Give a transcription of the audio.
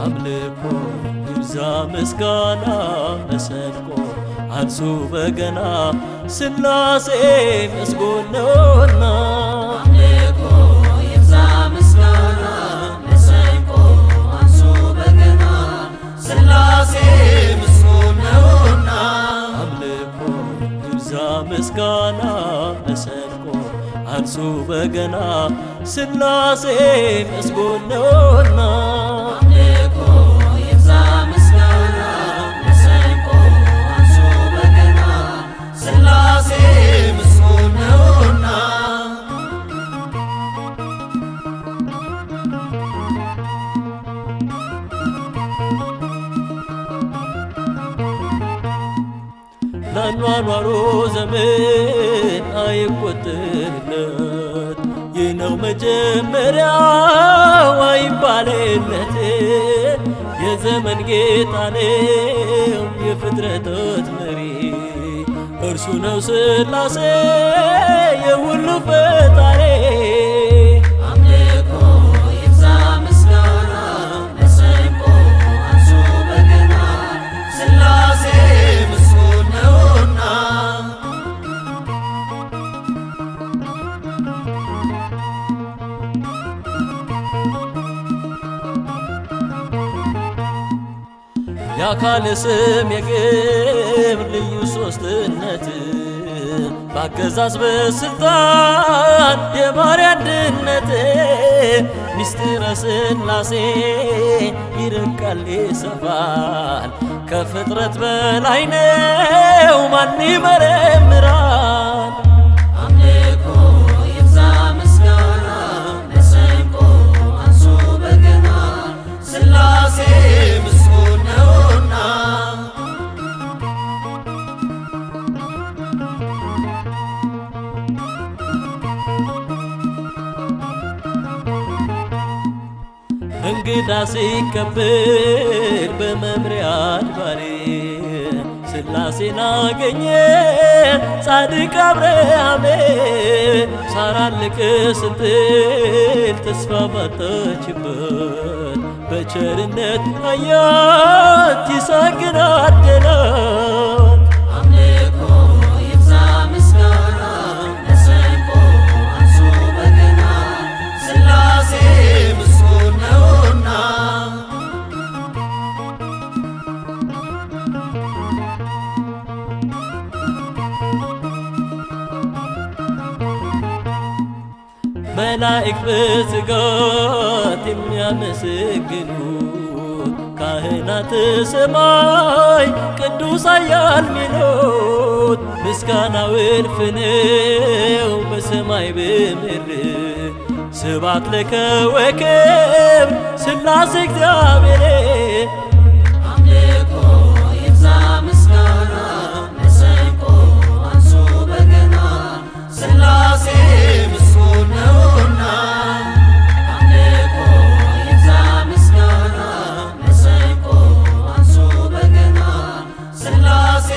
አምልኮ ይብዛ ምስጋና መሰንቆ አንሱ በገና ሥላሴ መስጎን ነውና። አምልኮ ይብዛ ምስጋና መሰንቆ አንሱ በገና ሥላሴ መስጎን ነውና። አምልኮ ይብዛ ምስጋና መሰንቆ አንሱ በገና ሥላሴ መስጎን ነውና። አምልኮ ይብዛ ምስጋና መሰንቆ አንሱ በገና ሥላሴ መስጎን ነውና። ለአኗኗሩ ዘመን አይቆጠርለት ይህ ነው መጀመሪያው አይባልለት። የዘመን ጌታ ነው የፍጥረታት መሪ እርሱ ነው ሥላሴ የሁሉ ፈጣሪ። አምልኮ ይብዛ ምስጋና መሰንቆ አንሱ በገና ሥላሴ መስጎን ነውና። የአካል ስም የግብር ልዩ ሦስትነት በአገዛዝ በሥልጣን የባሕርይ አንድነት ምስጢረ ሥላሴ ይርቃል ይሰፋል ከፍጥረት በላይ ነው ማን ይመረምራል? አምልኮ ይብዛ ምስጋና መሰንቆ አንሱ በገና ሥላሴ መስጎን ነውና። እንግዳ ሲቀበል በመምሪያ አድባሬ ሥላሴን አገኘ ጻድቅ አብርሃም። ሳራን ልቅ ስትል ተስፋ ባጣችበት በቸርነት አያት ይስሐቅን አደላት። አምልኮ ይብዛ ምስጋና መሰንቆ አንሱ በገና ሥላሴ መስጎን ነውና። መላእክት በትጋት የሚያመሰግኑት ካህናተ ሰማይ ቅዱስ ኃያል ሚሉት ምስጋናው እልፍ ነው በሰማይ በምድር ስብሐት ለከ ወክብር ሥላሴ እግዚአብሔር። አምልኮ ይብዛ ምስጋና መሰንቆ አንሱ በገና ሥላሴ መስጎን ነውና። አምልኮ ይብዛ ምስጋና መሰንቆ አንሱ በገና ሥላሴ